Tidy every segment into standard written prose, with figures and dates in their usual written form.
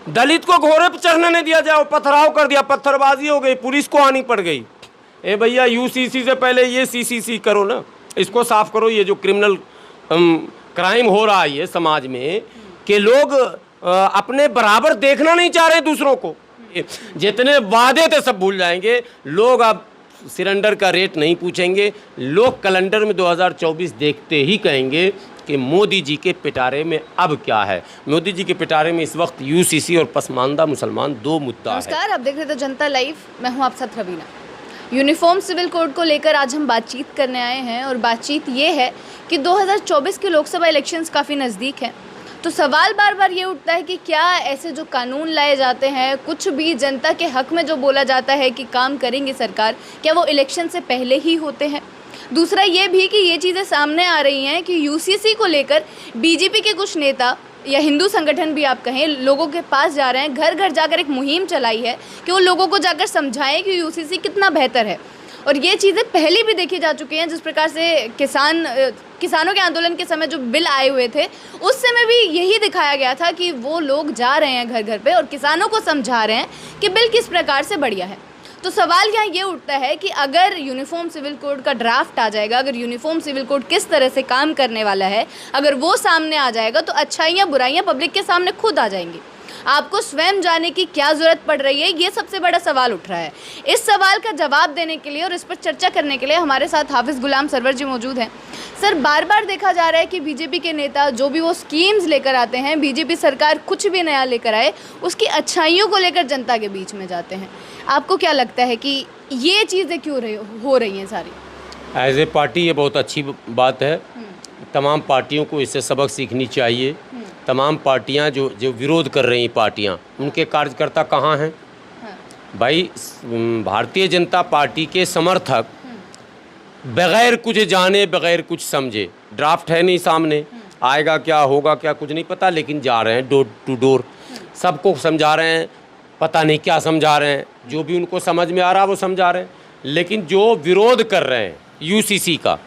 दलित को घोड़े पर चढ़ने नहीं दिया जाए, पथराव कर दिया, पत्थरबाजी हो गई, पुलिस को आनी पड़ गई। ए भैया, यूसीसी से पहले ये सीसीसी करो ना, इसको साफ करो। ये जो क्रिमिनल क्राइम हो रहा है ये समाज में, कि लोग अपने बराबर देखना नहीं चाह रहे दूसरों को। जितने वादे थे सब भूल जाएंगे लोग। अब सिलेंडर का रेट नहीं पूछेंगे लोग, कैलेंडर में 2024 देखते ही कहेंगे कि मोदी जी के पिटारे में अब क्या है। मोदी जी के पिटारे में इस वक्त यूसीसी और पसमानदा मुसलमान दो मुद्दा है। नमस्कार, आप देख रहे थे जनता लाइव, मैं हूं आप साथ रवीना। यूनिफॉर्म सिविल कोड को लेकर आज हम बातचीत करने आए हैं और बातचीत ये है कि 2024 के लोकसभा इलेक्शंस काफ़ी नज़दीक हैं, तो सवाल बार बार ये उठता है कि क्या ऐसे जो कानून लाए जाते हैं, कुछ भी जनता के हक में जो बोला जाता है कि काम करेंगे सरकार, क्या वो इलेक्शन से पहले ही होते हैं। दूसरा ये भी कि ये चीज़ें सामने आ रही हैं कि यूसीसी को लेकर बीजेपी के कुछ नेता या हिंदू संगठन भी आप कहें, लोगों के पास जा रहे हैं, घर घर जाकर एक मुहिम चलाई है कि वो लोगों को जाकर समझाएं कि यूसीसी कितना बेहतर है। और ये चीज़ें पहले भी देखी जा चुकी हैं। जिस प्रकार से किसानों के आंदोलन के समय जो बिल आए हुए थे, उस समय भी यही दिखाया गया था कि वो लोग जा रहे हैं घर घर पे और किसानों को समझा रहे हैं कि बिल किस प्रकार से बढ़िया है। तो सवाल यहाँ ये उठता है कि अगर यूनिफॉर्म सिविल कोड का ड्राफ्ट आ जाएगा, अगर यूनिफॉर्म सिविल कोड किस तरह से काम करने वाला है, अगर वो सामने आ जाएगा तो अच्छाइयाँ बुराइयाँ पब्लिक के सामने खुद आ जाएंगी। आपको स्वयं जाने की क्या ज़रूरत पड़ रही है, ये सबसे बड़ा सवाल उठ रहा है। इस सवाल का जवाब देने के लिए और इस पर चर्चा करने के लिए हमारे साथ हाफिज़ गुलाम सरवर जी मौजूद हैं। सर, बार बार देखा जा रहा है कि बीजेपी के नेता जो भी वो स्कीम्स लेकर आते हैं, बीजेपी सरकार कुछ भी नया लेकर आए, उसकी अच्छाइयों को लेकर जनता के बीच में जाते हैं। आपको क्या लगता है कि ये चीज़ें क्यों हो रही हैं सारी? एज ए पार्टी ये बहुत अच्छी बात है। तमाम पार्टियों को इससे सबक सीखनी चाहिए। तमाम पार्टियां जो विरोध कर रही पार्टियां, उनके कार्यकर्ता कहाँ हैं? भाई, भारतीय जनता पार्टी के समर्थक बगैर कुछ जाने, बगैर कुछ समझे, ड्राफ्ट है नहीं सामने, आएगा क्या होगा क्या कुछ नहीं पता, लेकिन जा रहे हैं डोर टू डोर, सबको समझा रहे हैं, पता नहीं क्या समझा रहे हैं, जो भी उनको समझ में आ रहा है वो समझा रहे हैं। लेकिन जो विरोध कर रहे हैं यूसीसी का,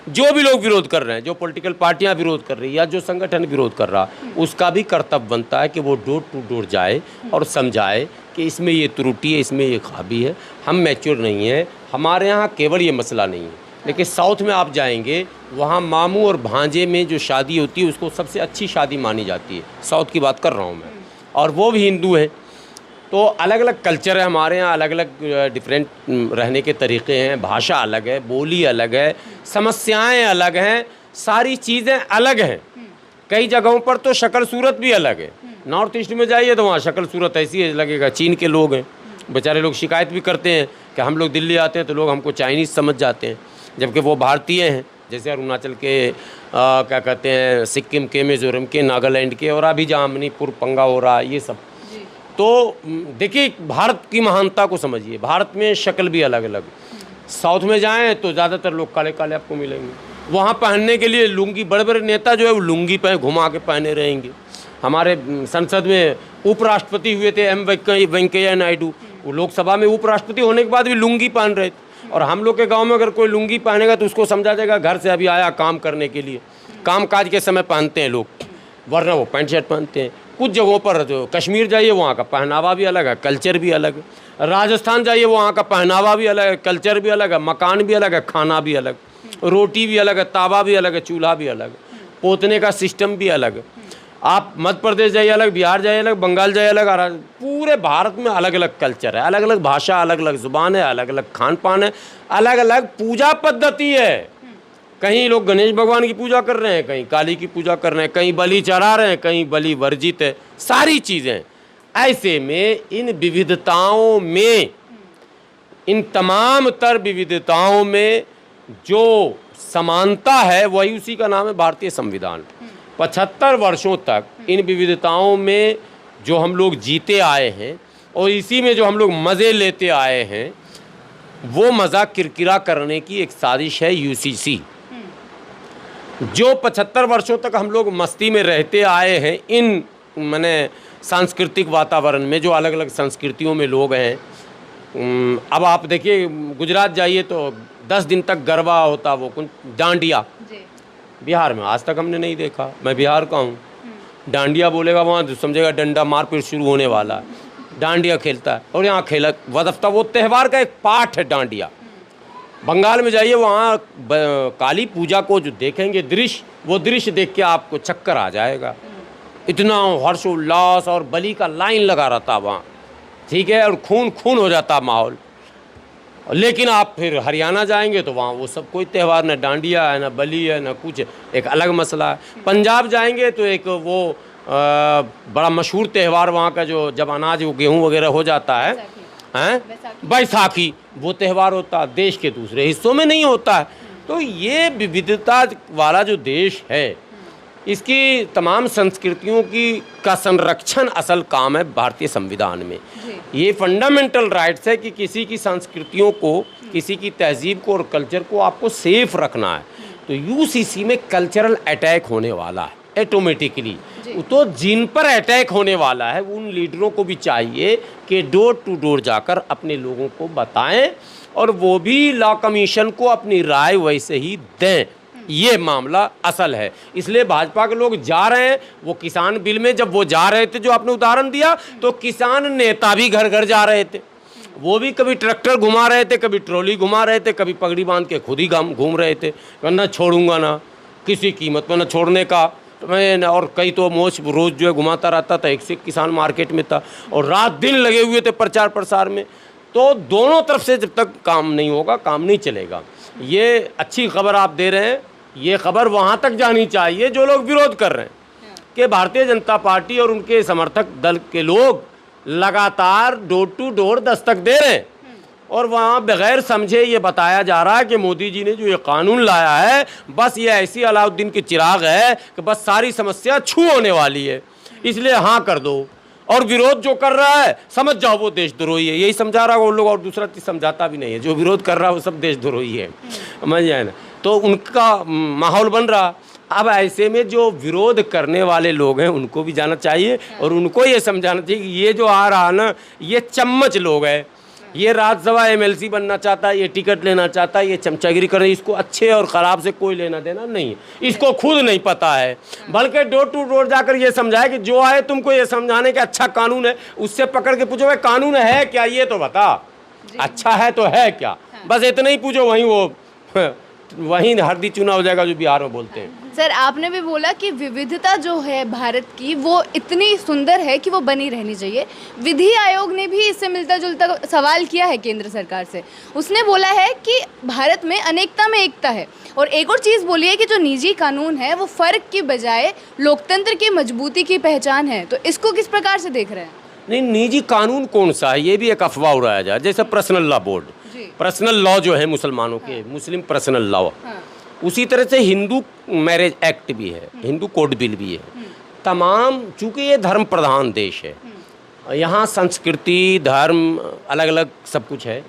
जो भी लोग विरोध कर रहे हैं, जो पॉलिटिकल पार्टियां विरोध कर रही है या जो संगठन विरोध कर रहा, उसका भी कर्तव्य बनता है कि वो डोर टू डोर जाए और समझाए कि इसमें ये त्रुटि है, इसमें ये खामी है, हम मैच्योर नहीं है। हमारे यहाँ केवल ये मसला नहीं है, लेकिन साउथ में आप जाएंगे, वहाँ मामू और भांजे में जो शादी होती है उसको सबसे अच्छी शादी मानी जाती है। साउथ की बात कर रहा हूँ मैं, और वो भी हिंदू हैं। तो अलग अलग कल्चर है हमारे यहाँ, अलग अलग डिफरेंट रहने के तरीक़े हैं, भाषा अलग है, बोली अलग है, समस्याएं अलग हैं, सारी चीज़ें अलग हैं। कई जगहों पर तो शक्ल सूरत भी अलग है। नॉर्थ ईस्ट में जाइए तो वहाँ शक्ल सूरत ऐसी है, लगेगा चीन के लोग हैं। बेचारे लोग शिकायत भी करते हैं कि हम लोग दिल्ली आते हैं तो लोग हमको चाइनीज़ समझ जाते हैं, जबकि वो भारतीय हैं। जैसे अरुणाचल के क्या कहते हैं, सिक्किम के, मिज़ोरम के, नागालैंड के, और अभी जहाँ मणिपुर पंगा हो रहा है, ये सब। तो देखिए, भारत की महानता को समझिए। भारत में शक्ल भी अलग अलग। साउथ में जाएं तो ज़्यादातर लोग काले काले आपको मिलेंगे। वहाँ पहनने के लिए लुंगी, बड़े बड़े नेता जो है वो लुंगी पे घुमा के पहने रहेंगे। हमारे संसद में उपराष्ट्रपति हुए थे वेंकैया नायडू, वो लोकसभा में उपराष्ट्रपति होने के बाद भी लुंगी पहन रहे थे। और हम लोग के गाँव में अगर कोई लुंगी पहनेगा तो उसको समझा जाएगा घर से अभी आया काम करने के लिए। काम काज के समय पहनते हैं लोग, वरना वो पैंट शर्ट पहनते हैं। कुछ जगहों पर जो कश्मीर जाइए वहाँ का पहनावा भी अलग है, कल्चर भी अलग है। राजस्थान जाइए वहाँ का पहनावा भी अलग है, कल्चर भी अलग है, मकान भी अलग है, खाना भी अलग, रोटी भी अलग है, तावा भी अलग है, चूल्हा भी अलग है, पोतने का सिस्टम भी अलग है। आप मध्य प्रदेश जाइए अलग, बिहार जाइए अलग, बंगाल जाइए अलग, पूरे भारत में अलग अलग कल्चर है, अलग अलग भाषा, अलग अलग ज़ुबान है, अलग अलग खान पान है, अलग अलग पूजा पद्धति है। कहीं लोग गणेश भगवान की पूजा कर रहे हैं, कहीं काली की पूजा कर रहे हैं, कहीं बलि चढ़ा रहे हैं, कहीं बलि वर्जित है, सारी चीज़ें। ऐसे में इन विविधताओं में, इन तमाम तर विविधताओं में जो समानता है वही उसी का नाम है भारतीय संविधान। 75 वर्षों तक इन विविधताओं में जो हम लोग जीते आए हैं और इसी में जो हम लोग मज़े लेते आए हैं, वो मज़ा किरकिरा करने की एक साजिश है यूसीसी। जो 75 वर्षों तक हम लोग मस्ती में रहते आए हैं, इन माने सांस्कृतिक वातावरण में, जो अलग अलग संस्कृतियों में लोग हैं। अब आप देखिए, गुजरात जाइए तो 10 दिन तक गरबा होता, वो कुछ डांडिया। बिहार में आज तक हमने नहीं देखा, मैं बिहार का हूँ। डांडिया बोलेगा वहाँ तो समझेगा डंडा मारपीट शुरू होने वाला है, डांडिया खेलता है। और यहाँ खेला वदफ्ता, वो त्यौहार का एक पार्ट है डांडिया। बंगाल में जाइए, वहाँ काली पूजा को जो देखेंगे दृश्य, वो दृश्य देख के आपको चक्कर आ जाएगा। इतना हर्षोल्लास और बलि का लाइन लगा रहता वहाँ, ठीक है, और खून खून हो जाता माहौल। लेकिन आप फिर हरियाणा जाएंगे तो वहाँ वो सब कोई त्यौहार, न डांडिया है, न बलि है, न कुछ, एक अलग मसला है। पंजाब जाएंगे तो एक वो बड़ा मशहूर त्यौहार वहाँ का, जो जब अनाज वो गेहूँ वगैरह हो जाता है, हैं, बैसाखी, वो त्यौहार होता है, देश के दूसरे हिस्सों में नहीं होता है। तो ये विविधता वाला जो देश है, इसकी तमाम संस्कृतियों का संरक्षण असल काम है भारतीय संविधान में। ये फंडामेंटल राइट्स है कि किसी की संस्कृतियों को, किसी की तहजीब को और कल्चर को आपको सेफ रखना है। तो यूसीसी में कल्चरल अटैक होने वाला है ऑटोमेटिकली, तो जिन पर अटैक होने वाला है उन लीडरों को भी चाहिए कि डोर टू डोर जाकर अपने लोगों को बताएं, और वो भी लॉ कमीशन को अपनी राय वैसे ही दें। ये मामला असल है। इसलिए भाजपा के लोग जा रहे हैं। वो किसान बिल में जब वो जा रहे थे, जो आपने उदाहरण दिया, तो किसान नेता भी घर घर जा रहे थे। वो भी कभी ट्रैक्टर घुमा रहे थे, कभी ट्रॉली घुमा रहे थे, कभी पगड़ी बांध के खुद ही घूम रहे थे, वरना छोड़ूंगा ना किसी कीमत पर, ना छोड़ने का मैं। और कई तो मोच रोज़ जो है घुमाता रहता था, एक से एक किसान मार्केट में था, और रात दिन लगे हुए थे प्रचार प्रसार में। तो दोनों तरफ से जब तक काम नहीं होगा, काम नहीं चलेगा। ये अच्छी खबर आप दे रहे हैं, ये खबर वहाँ तक जानी चाहिए जो लोग विरोध कर रहे हैं कि भारतीय जनता पार्टी और उनके समर्थक दल के लोग लगातार डोर टू डोर दस्तक दे रहे हैं, और वहाँ बगैर समझे ये बताया जा रहा है कि मोदी जी ने जो ये कानून लाया है, बस ये ऐसी अलाउद्दीन की चिराग है कि बस सारी समस्या छू होने वाली है, इसलिए हाँ कर दो। और विरोध जो कर रहा है, समझ जाओ वो देशद्रोही है, यही समझा रहा है वो लोग, और दूसरा चीज़ समझाता भी नहीं है। जो विरोध कर रहा है वो सब देशद्रोही है, समझ जाए ना। तो उनका माहौल बन रहा। अब ऐसे में जो विरोध करने वाले लोग हैं उनको भी जाना चाहिए, और उनको ये समझाना चाहिए कि ये जो आ रहा ना, ये चम्मच लोग हैं। ये राज्यसभा एमएलसी बनना चाहता है, ये टिकट लेना चाहता है, ये चमचागिरी कर रहा है। इसको अच्छे और ख़राब से कोई लेना देना नहीं है, इसको खुद नहीं पता है। बल्कि डोर टू डोर जाकर ये समझाए कि जो आए तुमको ये समझाने का अच्छा कानून है, उससे पकड़ के पूछो भाई कानून है क्या, ये तो बता, अच्छा है तो है क्या, बस इतना ही पूछो। वहीं वो वहीं हरदी चूना हो जाएगा, जो बिहार में बोलते हैं। सर, आपने भी बोला कि विविधता जो है भारत की, वो इतनी सुंदर है कि वो बनी रहनी चाहिए। विधि आयोग ने भी इससे मिलता जुलता सवाल किया है केंद्र सरकार से। उसने बोला है कि भारत में अनेकता में एकता है। और एक और चीज़ बोली है कि जो निजी कानून है वो फ़र्क की बजाय लोकतंत्र की मजबूती की पहचान है। तो इसको किस प्रकार से देख रहे हैं? नहीं, निजी कानून कौन सा है, ये भी एक अफवाह उड़ाया जाए। जैसे personal law board, personal law जो है मुसलमानों के, मुस्लिम पर्सनल लॉ, उसी तरह से हिंदू मैरिज एक्ट भी है, हिंदू कोड बिल भी है। तमाम, चूँकि ये धर्म प्रधान देश है, यहाँ संस्कृति, धर्म अलग अलग सब कुछ है।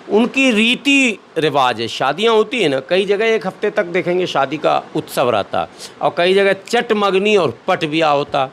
उनकी रीति रिवाज है। शादियाँ होती है ना, कई जगह एक हफ्ते तक देखेंगे शादी का उत्सव रहता, और कई जगह चटमगनी और पट ब्याह होता।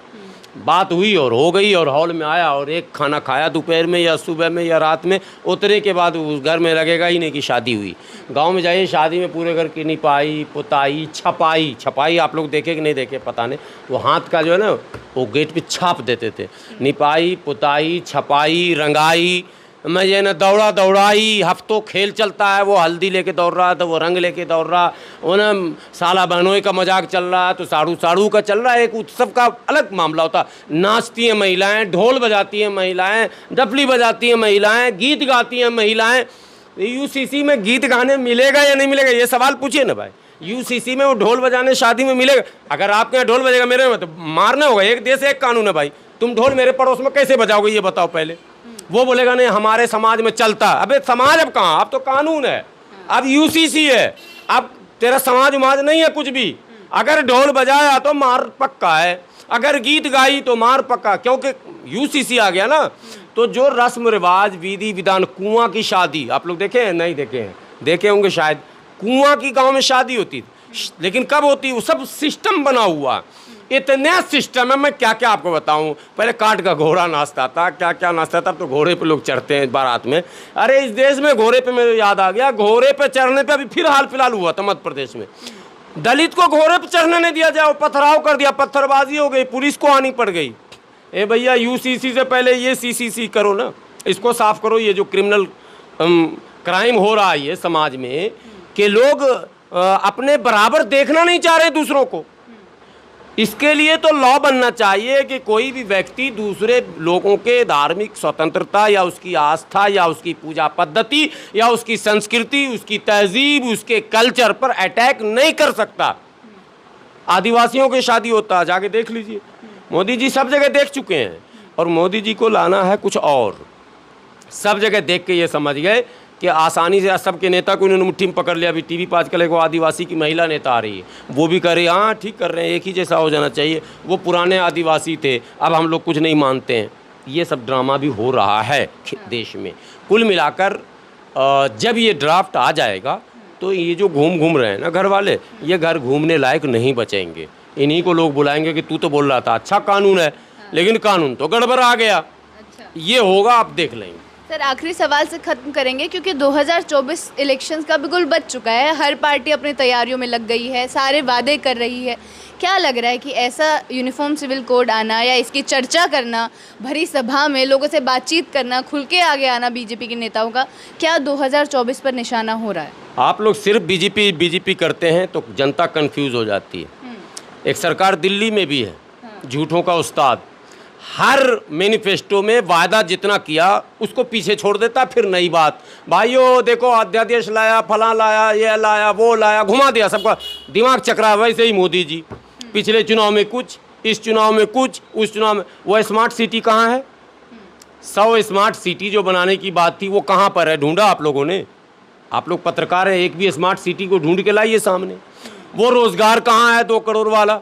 बात हुई और हो गई, और हॉल में आया और एक खाना खाया दोपहर में या सुबह में या रात में, उतरे के बाद उस घर में लगेगा ही नहीं कि शादी हुई। गांव में जाइए, शादी में पूरे घर की निपाई, पुताई, छपाई आप लोग देखे कि नहीं देखे पता नहीं, वो हाथ का जो है ना, वो गेट पे छाप देते थे। निपाई, पुताई, छपाई, रंगाई, मैं ये ना दौड़ा दौड़ाई, हफ्तों खेल चलता है। वो हल्दी लेके दौड़ रहा तो वो रंग लेके दौड़ रहा, वो ना साला बहनोई का मजाक चल रहा है तो साड़ू का चल रहा है। एक उत्सव का अलग मामला होता। नाचती हैं महिलाएं, ढोल बजाती हैं महिलाएं, डफली बजाती हैं महिलाएं, गीत गाती हैं महिलाएं। यूसीसी में गीत गाने मिलेगा या नहीं मिलेगा, ये सवाल पूछिए ना भाई। यूसीसी में वो ढोल बजाने शादी में मिलेगा? अगर आपके यहाँ ढोल बजेगा, मेरे में तो मारना होगा। एक देश एक कानून है भाई, तुम ढोल मेरे पड़ोस में कैसे बजाओगे ये बताओ पहले। वो बोलेगा नहीं हमारे समाज में चलता। अबे समाज अब कहाँ, अब तो कानून है, अब यूसीसी है, अब तेरा समाज उमाज नहीं है कुछ भी। अगर ढोल बजाया तो मार पक्का है, अगर गीत गाई तो मार पक्का, क्योंकि यूसीसी आ गया ना। तो जो रस्म रिवाज, विधि विधान, कुआं की शादी आप लोग देखे हैं? नहीं देखे हैं, देखे होंगे शायद। कुआं की गांव में शादी होती थी, लेकिन कब होती? वो सब सिस्टम बना हुआ, इतने सिस्टम है, मैं क्या क्या आपको बताऊं। पहले काट का घोड़ा नाचता था, क्या क्या नाचता था। अब तो घोड़े पे लोग चढ़ते हैं बारात में। अरे इस देश में घोड़े पे मेरे याद आ गया, घोड़े पे चढ़ने पे अभी फिर हाल फिलहाल हुआ था मध्य प्रदेश में। दलित को घोड़े पर चढ़ने नहीं दिया जाए, पथराव कर दिया, पत्थरबाजी हो गई, पुलिस को आनी पड़ गई। ए भैया, यूसीसी से पहले ये सीसीसी करो ना, इसको साफ करो। ये जो क्रिमिनल क्राइम हो रहा है ये समाज में, कि लोग अपने बराबर देखना नहीं चाह रहे दूसरों को, इसके लिए तो लॉ बनना चाहिए कि कोई भी व्यक्ति दूसरे लोगों के धार्मिक स्वतंत्रता या उसकी आस्था या उसकी पूजा पद्धति या उसकी संस्कृति, उसकी तहजीब, उसके कल्चर पर अटैक नहीं कर सकता। आदिवासियों की शादी होता है, जाके देख लीजिए। मोदी जी सब जगह देख चुके हैं, और मोदी जी को लाना है कुछ और। सब जगह देख के ये समझ गए कि आसानी से सबके नेता को इन्होंने मुट्ठी में पकड़ लिया। अभी टीवी पर आजकल एक आदिवासी की महिला नेता आ रही है, वो भी कर रही है, हाँ ठीक कर रहे हैं, एक ही जैसा हो जाना चाहिए, वो पुराने आदिवासी थे, अब हम लोग कुछ नहीं मानते हैं। ये सब ड्रामा भी हो रहा है देश में। कुल मिलाकर जब ये ड्राफ्ट आ जाएगा तो ये जो घूम रहे हैं ना घर वाले, ये घर घूमने लायक नहीं बचेंगे। इन्हीं को लोग बुलाएंगे कि तू तो बोल रहा था अच्छा कानून है, लेकिन कानून तो गड़बड़ आ गया। अच्छा, ये होगा, आप देख लेंगे। सर आखिरी सवाल से ख़त्म करेंगे, क्योंकि 2024 इलेक्शंस का बिल्कुल बच चुका है, हर पार्टी अपनी तैयारियों में लग गई है, सारे वादे कर रही है। क्या लग रहा है कि ऐसा यूनिफॉर्म सिविल कोड आना या इसकी चर्चा करना, भरी सभा में लोगों से बातचीत करना, खुल के आगे आना बीजेपी के नेताओं का, क्या 2024 पर निशाना हो रहा है? आप लोग सिर्फ बीजेपी करते हैं तो जनता कंफ्यूज हो जाती है। एक सरकार दिल्ली में भी है, झूठों का उस्ताद, हर मैनिफेस्टो में वादा जितना किया उसको पीछे छोड़ देता। फिर नई बात, भाइयों देखो अध्यादेश लाया, फलां लाया, ये लाया, वो लाया, घुमा दिया, सबका दिमाग चकरा। वैसे ही मोदी जी पिछले चुनाव में कुछ, इस चुनाव में कुछ, उस चुनाव में। वो स्मार्ट सिटी कहाँ है? 100 स्मार्ट सिटी जो बनाने की बात थी वो कहाँ पर है? ढूंढा आप लोगों ने? आप लोग पत्रकार हैं, एक भी स्मार्ट सिटी को ढूंढ के लाइए सामने। वो रोजगार कहाँ है 2 करोड़ वाला?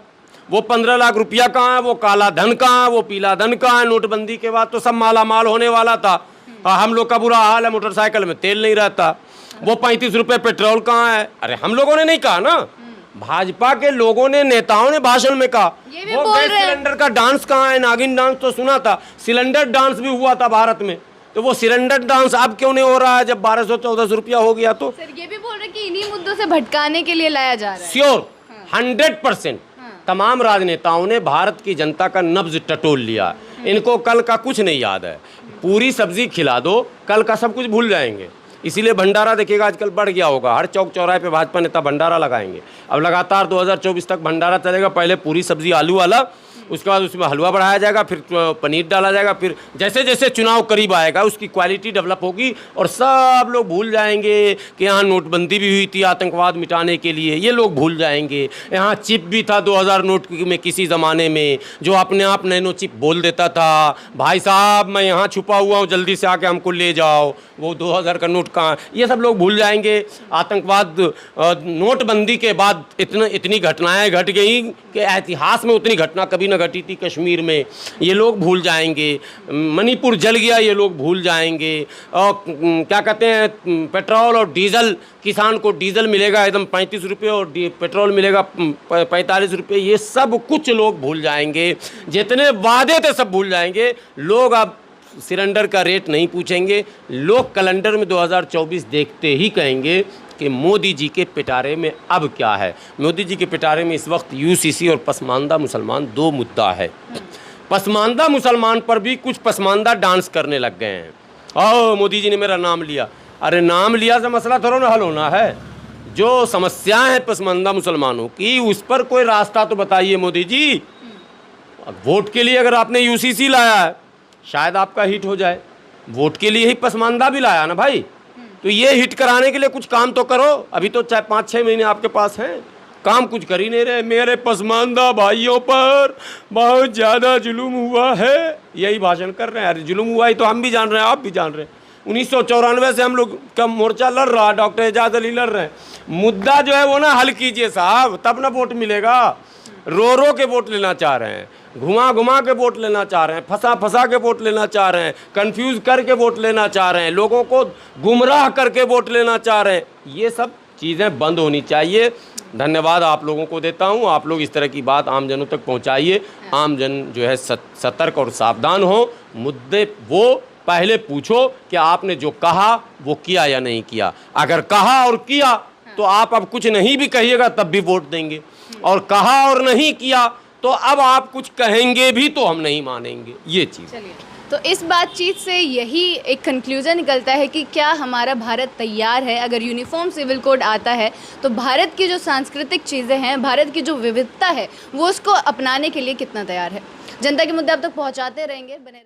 वो 15 लाख रुपया कहाँ है? वो काला धन कहाँ है? वो पीला धन कहाँ है? नोटबंदी के बाद तो सब माला माल होने वाला था। हम लोग का बुरा हाल है, मोटरसाइकिल में तेल नहीं रहता। वो 35 रुपये पेट्रोल कहाँ है? अरे हम लोगों ने नहीं कहा ना, भाजपा के लोगों ने, नेताओं ने भाषण में कहा। वो गैस सिलेंडर का डांस कहाँ है? नागिन डांस तो सुना था, सिलेंडर डांस भी हुआ था भारत में, तो वो सिलेंडर डांस अब क्यों नहीं हो रहा है जब 1200-1400 रुपया हो गया? तो सर ये भी बोल रहे कि इन्हीं मुद्दों से भटकाने के लिए लाया जा रहा है। श्योर 100% तमाम राजनेताओं ने भारत की जनता का नब्ज टटोल लिया। इनको कल का कुछ नहीं याद है। पूरी सब्जी खिला दो, कल का सब कुछ भूल जाएंगे। इसीलिए भंडारा देखिएगा आजकल बढ़ गया होगा, हर चौक चौराहे पे भाजपा नेता भंडारा लगाएंगे। अब लगातार 2024 तक भंडारा चलेगा। पहले पूरी सब्जी आलू वाला, उसके बाद उसमें हलवा बढ़ाया जाएगा, फिर पनीर डाला जाएगा, फिर जैसे जैसे चुनाव करीब आएगा उसकी क्वालिटी डेवलप होगी और सब लोग भूल जाएंगे कि यहाँ नोटबंदी भी हुई थी आतंकवाद मिटाने के लिए। ये लोग भूल जाएंगे। यहाँ चिप भी था 2000 नोट में किसी ज़माने में, जो अपने आप नैनो चिप बोल देता था, भाई साहब मैं यहाँ छुपा हुआ हूँ, जल्दी से आके हमको ले जाओ। वो 2000 का नोट कहाँ? ये सब लोग भूल जाएंगे। आतंकवाद, नोटबंदी के बाद इतनी घटनाएँ घट गई कि इतिहास में उतनी घटना कभी न घटी थी कश्मीर में, ये लोग भूल जाएंगे। मणिपुर जल गया, ये लोग भूल जाएंगे। और क्या कहते हैं, पेट्रोल और डीजल, किसान को डीजल मिलेगा एकदम 35 रुपये और पेट्रोल मिलेगा 45 रुपये, ये सब कुछ लोग भूल जाएंगे। जितने वादे थे सब भूल जाएंगे लोग। अब सिलेंडर का रेट नहीं पूछेंगे लोग, कैलेंडर में 2024 देखते ही कहेंगे कि मोदी जी के पिटारे में अब क्या है। मोदी जी के पिटारे में इस वक्त यूसीसी और पसमानदा मुसलमान 2 मुद्दा है। पसमानदा मुसलमान पर भी कुछ पसमानदा डांस करने लग गए हैं। ओ मोदी जी ने मेरा नाम लिया। अरे नाम लिया से मसला थोड़ा ना हल होना है। जो समस्याएं हैं पसमानदा मुसलमानों की, उस पर कोई रास्ता तो बताइए मोदी जी। वोट के लिए अगर आपने यूसीसी लाया है शायद आपका हिट हो जाए, वोट के लिए ही पसमानदा भी लाया ना भाई, तो ये हिट कराने के लिए कुछ काम तो करो। अभी तो चाहे 5-6 महीने आपके पास हैं, काम कुछ कर ही नहीं रहे। मेरे पसमानदा भाइयों पर बहुत ज़्यादा जुल्म हुआ है, यही भाषण कर रहे हैं। अरे जुल्म हुआ ही तो हम भी जान रहे हैं, आप भी जान रहे हैं। 1994 से हम लोग का मोर्चा लड़ रहा, डॉक्टर एजाज अली लड़ रहे हैं। मुद्दा जो है वो ना हल कीजिए साहब, तब ना वोट मिलेगा। रो के वोट लेना चाह रहे हैं, घुमा के वोट लेना चाह रहे हैं, फंसा के वोट लेना चाह रहे हैं, कंफ्यूज करके वोट लेना चाह रहे हैं, लोगों को गुमराह करके वोट लेना चाह रहे हैं। ये सब चीज़ें बंद होनी चाहिए। धन्यवाद आप लोगों को देता हूँ। आप लोग इस तरह की बात आम जनों तक पहुँचाइए। आम जन जो है सतर्क और सावधान हो। मुद्दे वो पहले पूछो कि आपने जो कहा वो किया या नहीं किया। अगर कहा और किया तो आप अब कुछ नहीं भी कहिएगा तब भी वोट देंगे, और कहा और नहीं किया तो अब आप कुछ कहेंगे भी तो हम नहीं मानेंगे, ये चीज़। चलिए, तो इस बातचीत से यही एक कंक्लूजन निकलता है कि क्या हमारा भारत तैयार है, अगर यूनिफॉर्म सिविल कोड आता है तो भारत की जो सांस्कृतिक चीज़ें हैं, भारत की जो विविधता है, वो उसको अपनाने के लिए कितना तैयार है। जनता के मुद्दे अब तक पहुंचाते रहेंगे, बने